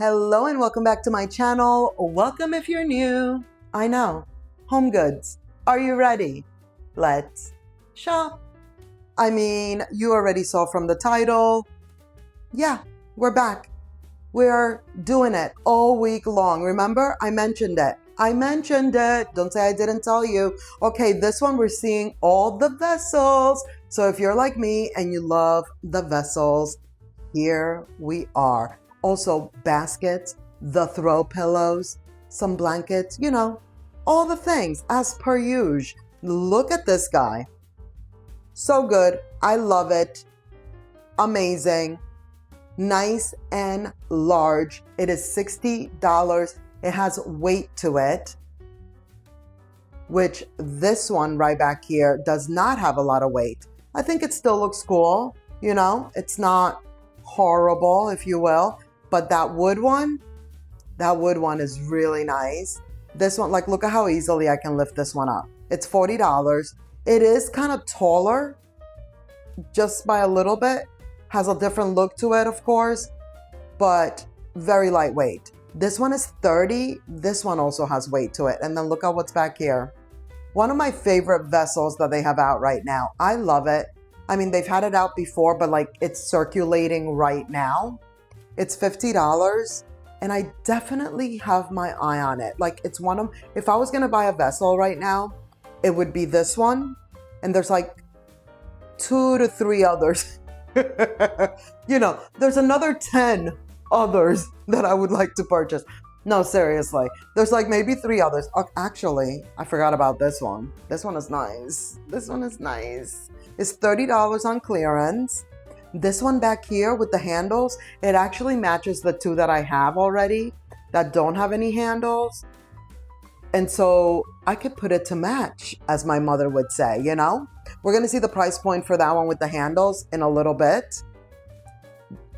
Hello and welcome back to my channel. Welcome if you're new. I know, HomeGoods. Are you ready? Let's shop. I mean, you already saw from the title. Yeah, we're back. We're doing it all week long. Remember, I mentioned it. Don't say I didn't tell you. Okay, this one we're seeing all the vessels. So if you're like me and you love the vessels, here we are. Also baskets, the throw pillows, some blankets, you know, all the things as per usual. Look at this guy. So good. I love it. Amazing. Nice and large. It is $60. It has weight to it, which this one right back here does not have a lot of weight. I think it still looks cool. You know, it's not horrible, if you will. But that wood one is really nice. This one, like, look at how easily I can lift this one up. It's $40. It is kind of taller, just by a little bit. Has a different look to it, of course, but very lightweight. This one is $30. This one also has weight to it. And then look at what's back here. One of my favorite vessels that they have out right now. I love it. I mean, they've had it out before, but like it's circulating right now. It's $50, and I definitely have my eye on it. Like, it's one of, if I was gonna buy a vessel right now, it would be this one. And there's like 2 to 3 others. You know, there's another 10 others that I would like to purchase. No, seriously. There's like maybe 3 others. Actually, I forgot about this one. This one is nice. This one is nice. It's $30 on clearance. This one back here with the handles, it actually matches the 2 that I have already that don't have any handles. And so I could put it to match, as my mother would say, you know? We're going to see the price point for that one with the handles in a little bit.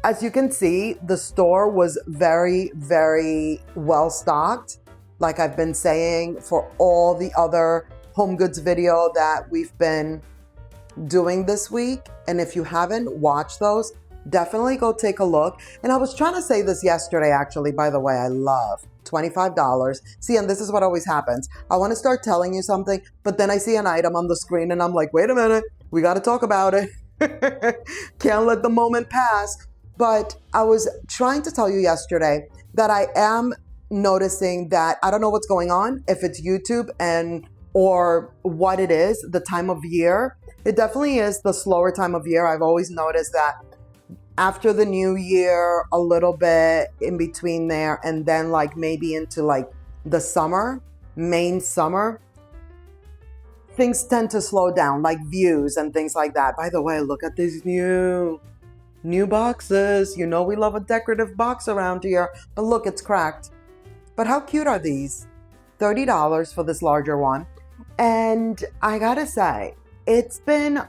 As you can see, the store was very, very well stocked. Like I've been saying for all the other HomeGoods video that we've been doing this week. And if you haven't watched those, definitely go take a look. And I was trying to say this yesterday, actually, by the way, I love $25. See, and this is what always happens. I want to start telling you something, but then I see an item on the screen and I'm like, wait a minute, we got to talk about it. Can't let the moment pass. But I was trying to tell you yesterday that I am noticing that I don't know what's going on, if it's YouTube or what it is, the time of year. It definitely is the slower time of year. I've always noticed that after the new year, a little bit in between there, and then like maybe into like the summer, main summer, things tend to slow down, like views and things like that. By the way, look at these new boxes. You know we love a decorative box around here, but look, it's cracked. But how cute are these? $30 for this larger one. And I gotta say, the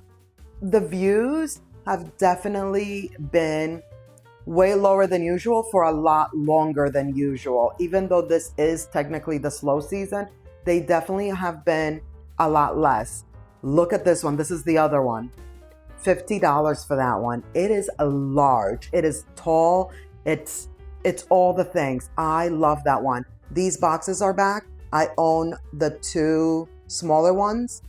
views have definitely been way lower than usual for a lot longer than usual. Even though this is technically the slow season, they definitely have been a lot less. Look at this one. This is the other one. $50 for that one. It is a large. It is tall. It's all the things. I love that one. These boxes are back. I own the 2 smaller ones,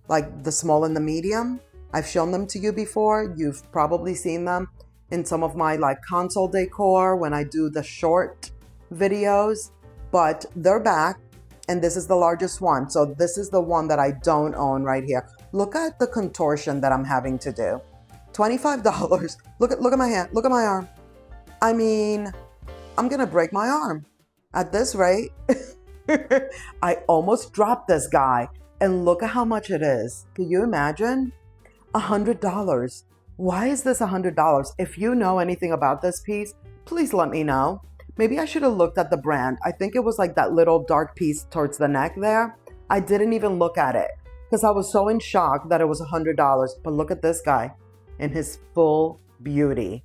like the small and the medium. I've shown them to you before. You've probably seen them in some of my like console decor when I do the short videos, but they're back. And this is the largest one. So this is the one that I don't own right here. Look at the contortion that I'm having to do. $25. Look at my hand. Look at my arm. I mean, I'm going to break my arm at this rate. I almost dropped this guy. And look at how much it is. Can you imagine? $100. Why is this $100? If you know anything about this piece, please let me know. Maybe I should have looked at the brand. I think it was like that little dark piece towards the neck there. I didn't even look at it because I was so in shock that it was $100. But look at this guy in his full beauty.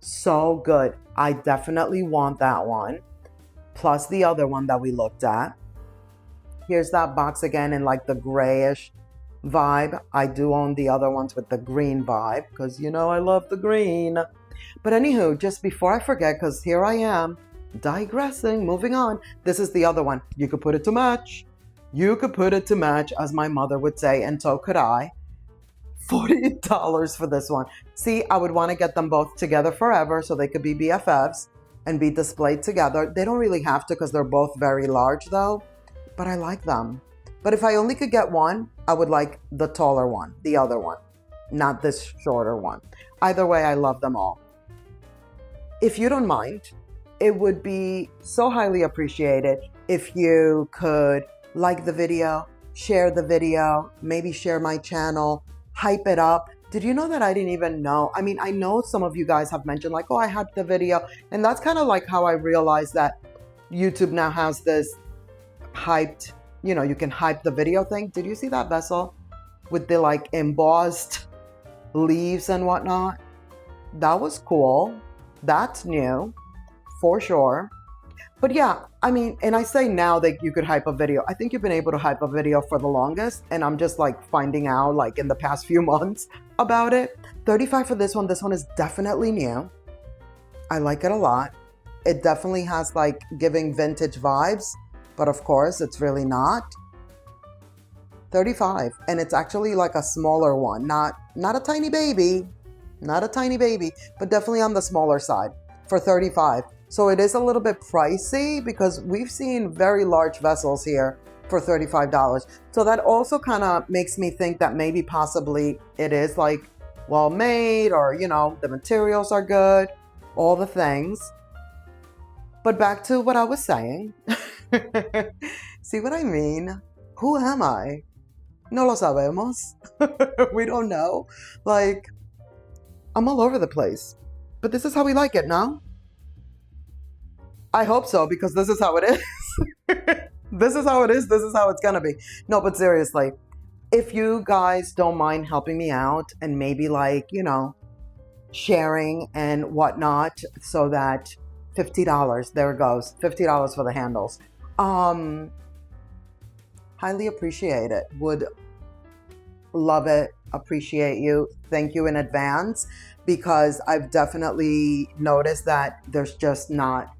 So good. I definitely want that one. Plus the other one that we looked at. Here's that box again in like the grayish vibe. I do own the other ones with the green vibe because, you know, I love the green. But anywho, just before I forget, because here I am, digressing, moving on. This is the other one. You could put it to match. You could put it to match, as my mother would say, and so could I. $40 for this one. See, I would want to get them both together forever so they could be BFFs and be displayed together. They don't really have to because they're both very large though, but I like them. But if I only could get one, I would like the taller one, the other one, not this shorter one. Either way, I love them all. If you don't mind, it would be so highly appreciated if you could like the video, share the video, maybe share my channel, hype it up. Did you know that I didn't even know? I mean, I know some of you guys have mentioned like, oh, I hyped the video. And that's kind of like how I realized that YouTube now has this hyped, you know, you can hype the video thing. Did you see that vessel with the like embossed leaves and whatnot? That was cool. That's new for sure. But yeah, I mean, and I say now that you could hype a video. I think you've been able to hype a video for the longest, and I'm just like finding out like in the past few months about it. $35 for this one. This one is definitely new. I like it a lot. It definitely has like giving vintage vibes, but of course it's really not. $35, and it's actually like a smaller one, not a tiny baby, not a tiny baby, but definitely on the smaller side for $35. So it is a little bit pricey because we've seen very large vessels here for $35. So that also kind of makes me think that maybe possibly it is like well made, or, you know, the materials are good, all the things. But back to what I was saying. See what I mean? Who am I? No lo sabemos. We don't know. Like, I'm all over the place. But this is how we like it, no? I hope so, because this is how it is. This is how it is. This is how it's gonna be. No, but seriously, if you guys don't mind helping me out and maybe like, you know, sharing and whatnot, so that $50, there it goes, $50 for the handles. Highly appreciate it. Would love it. Appreciate you. Thank you in advance, because I've definitely noticed that there's just not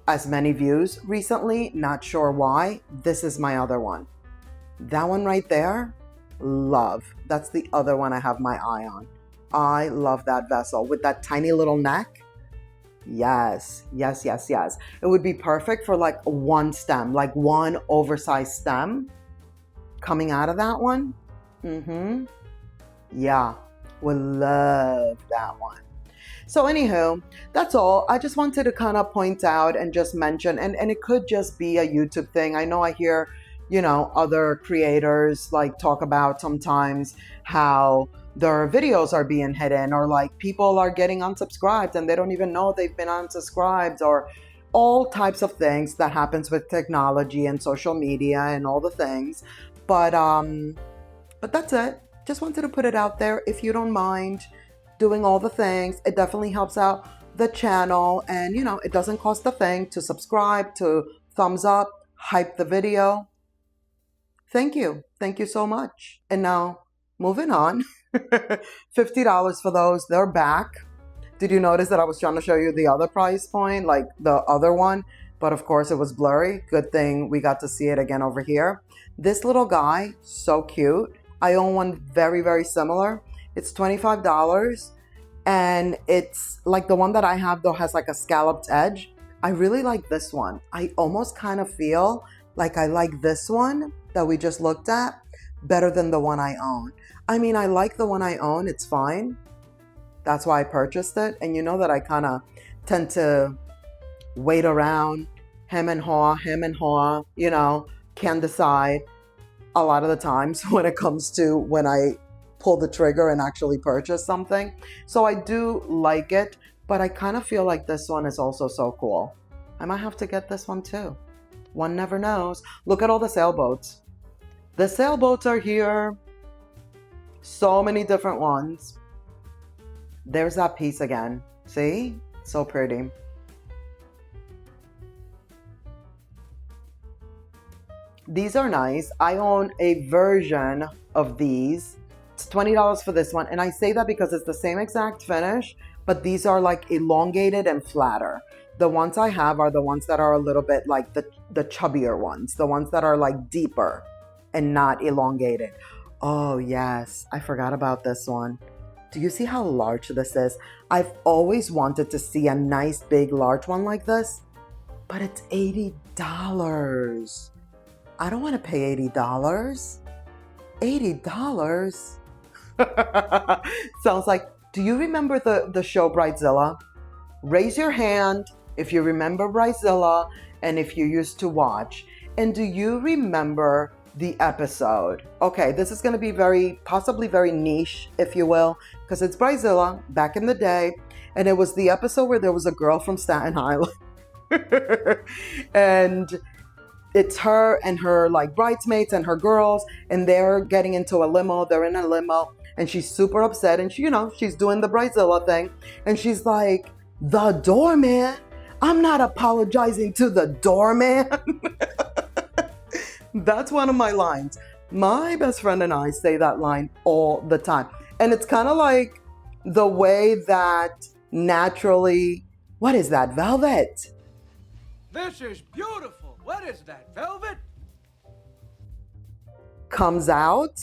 as many views recently. Not sure why. This is my other one. That one right there, love. That's the other one I have my eye on. I love that vessel with that tiny little neck. Yes, yes, yes, yes. It would be perfect for like one stem, like one oversized stem coming out of that one. Yeah, would love that one. So anywho, that's all. I just wanted to kind of point out and just mention, and it could just be a YouTube thing. I know I hear, you know, other creators like talk about sometimes how their videos are being hidden, or like people are getting unsubscribed and they don't even know they've been unsubscribed, or all types of things that happens with technology and social media and all the things. But that's it. Just wanted to put it out there. If you don't mind doing all the things, it definitely helps out the channel, and you know, it doesn't cost a thing to subscribe, to thumbs up, hype the video. Thank you so much. And now moving on. $50 for those. They're back. Did you notice that I was trying to show you the other price point, like the other one, but of course it was blurry? Good thing we got to see it again over here. This little guy, so cute. I own one very, very similar. It's $25, and it's like the one that I have though has like a scalloped edge. I really like this one. I almost kind of feel like I like this one that we just looked at better than the one I own. I mean, I like the one I own. It's fine. That's why I purchased it. And you know that I kind of tend to wait around, hem and haw, you know, can't decide a lot of the times when it comes to when I pull the trigger and actually purchase something. So I do like it, but I kind of feel like this one is also so cool. I might have to get this one too. One never knows. Look at all the sailboats. The sailboats are here. So many different ones. There's that piece again. See? So pretty. These are nice. I own a version of these. It's $20 for this one. And I say that because it's the same exact finish, but these are like elongated and flatter. The ones I have are the ones that are a little bit like the chubbier ones, the ones that are like deeper and not elongated. Oh yes, I forgot about this one. Do you see how large this is? I've always wanted to see a nice big large one like this, but it's $80. I don't want to pay $80. $80? Sounds like, do you remember the show Bridezilla? Raise your hand if you remember Bridezilla and if you used to watch. And do you remember the episode? Okay, this is going to be possibly very niche, if you will, because it's Bridezilla back in the day. And it was the episode where there was a girl from Staten Island. And it's her and her like bridesmaids and her girls, and they're getting into a limo. They're in a limo, and she's super upset, and she's doing the Bridezilla thing, and she's like, "The doorman? I'm not apologizing to the doorman." That's one of my lines. My best friend and I say that line all the time, and it's kind of like the way that naturally, what is that, velvet? This is beautiful. What is that, velvet? Comes out.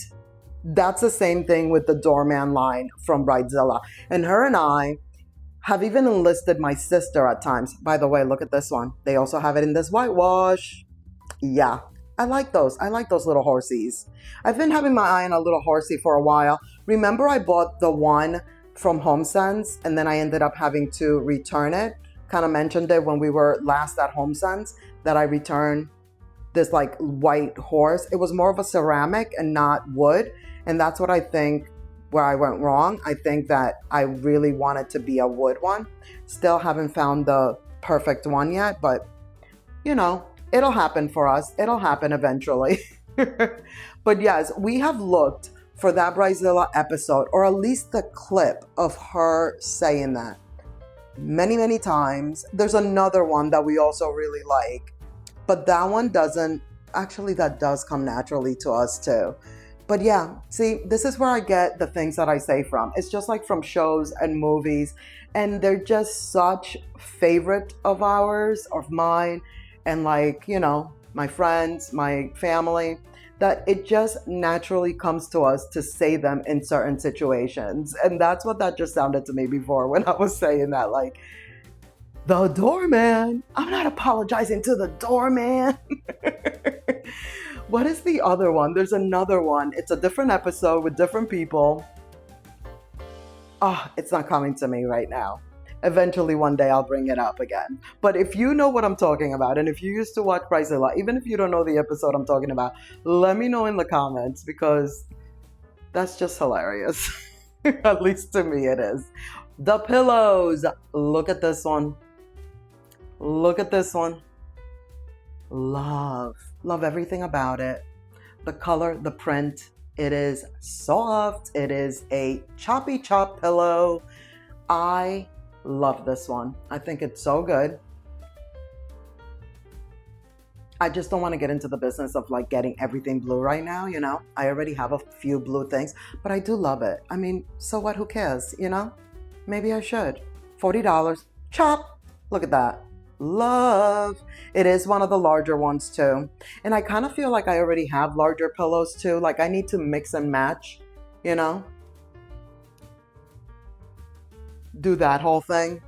That's the same thing with the doorman line from Bridezilla. And her and I have even enlisted my sister at times. By the way, look at this one. They also have it in this whitewash. Yeah, I like those. I like those little horsies. I've been having my eye on a little horsey for a while. Remember I bought the one from HomeSense and then I ended up having to return it. Kind of mentioned it when we were last at HomeSense that I returned this like white horse. It was more of a ceramic and not wood. And that's what I think where I went wrong. I think that I really wanted to be a wood one. Still haven't found the perfect one yet, but it'll happen for us. It'll happen eventually. But yes, we have looked for that Bridezilla episode, or at least the clip of her saying that many, many times. There's another one that we also really like, but that one doesn't. Actually, that does come naturally to us too. But yeah, see, this is where I get the things that I say from. It's just like from shows and movies, and they're just such favorite of ours, of mine, and like, my friends, my family, that it just naturally comes to us to say them in certain situations. And that's what that just sounded to me before when I was saying that, like, the doorman. I'm not apologizing to the doorman. What is the other one? There's another one. It's a different episode with different people. Oh, it's not coming to me right now. Eventually one day I'll bring it up again. But if you know what I'm talking about, and if you used to watch Bridezilla, even if you don't know the episode I'm talking about, let me know in the comments, because that's just hilarious. At least to me it is. The pillows. Look at this one. Look at this one. Love everything about it. The color, the print. It is soft. It is a choppy chop pillow. I love this one. I think it's so good. I just don't want to get into the business of like getting everything blue right now, I already have a few blue things, but I do love it. I mean, so what? Who cares, Maybe I should. $40. Chop. Look at that. Love. It is one of the larger ones too. And I kind of feel like I already have larger pillows too. Like I need to mix and match, do that whole thing.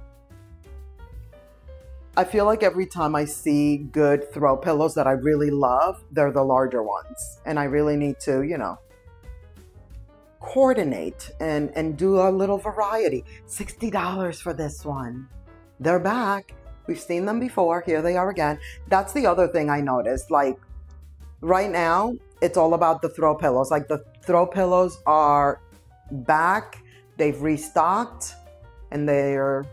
I feel like every time I see good throw pillows that I really love, they're the larger ones. And I really need to, coordinate and do a little variety. $60 for this one. They're back. We've seen them before. Here they are again. That's the other thing I noticed. Like right now, it's all about the throw pillows. Like the throw pillows are back. They've restocked and they're,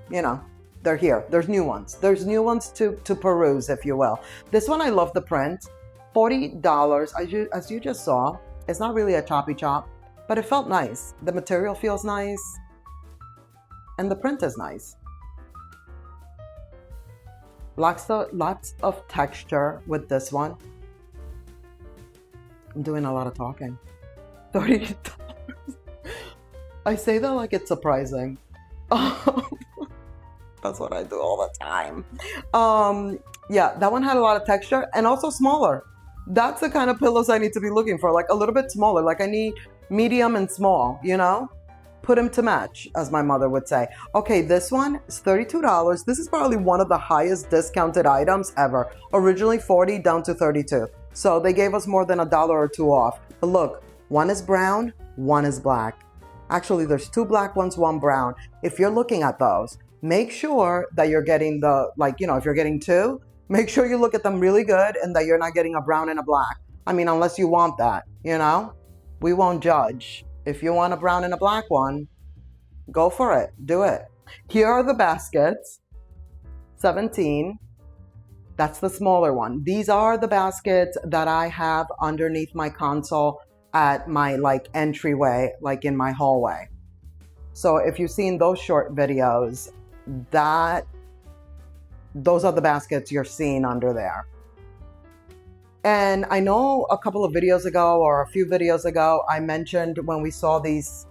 they're here. There's new ones. There's new ones to peruse, if you will. This one, I love the print. $40, as you just saw. It's not really a choppy chop, but it felt nice. The material feels nice. And the print is nice. Lots of texture with this one. I'm doing a lot of talking. $30. I say that like it's surprising. That's what I do all the time. Yeah, that one had a lot of texture and also smaller. That's the kind of pillows I need to be looking for, like a little bit smaller. Like I need medium and small, you know? Put them to match, as my mother would say. Okay, this one is $32. This is probably one of the highest discounted items ever. Originally 40 down to 32. So they gave us more than $1 or $2 off. But look, one is brown, one is black. Actually, there's 2 black ones, 1 brown. If you're looking at those, make sure that you're getting the, like, you know, if you're getting 2, make sure you look at them really good and that you're not getting a brown and a black. I mean, unless you want that, you know? We won't judge. If you want a brown and a black one, go for it. Do it. Here are the baskets. 17. That's the smaller one. These are the baskets that I have underneath my console at my like entryway, like in my hallway. So if you've seen those short videos, those are the baskets you're seeing under there. And I know a couple of videos ago or a few videos ago, I mentioned when we saw these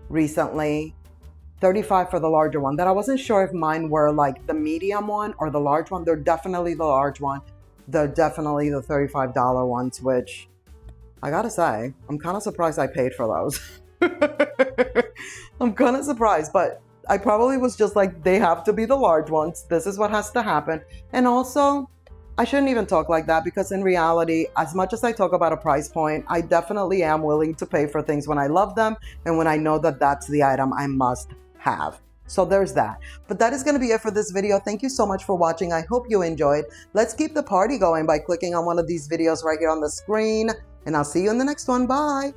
recently, 35 for the larger one, that I wasn't sure if mine were like the medium one or the large one. They're definitely the large one. They're definitely the $35 ones, which I gotta say, I'm kind of surprised I paid for those. I'm kind of surprised, but I probably was just like, they have to be the large ones. This is what has to happen. And also, I shouldn't even talk like that because in reality, as much as I talk about a price point, I definitely am willing to pay for things when I love them and when I know that that's the item I must have. So there's that. But that is going to be it for this video. Thank you so much for watching. I hope you enjoyed. Let's keep the party going by clicking on one of these videos right here on the screen. And I'll see you in the next one. Bye.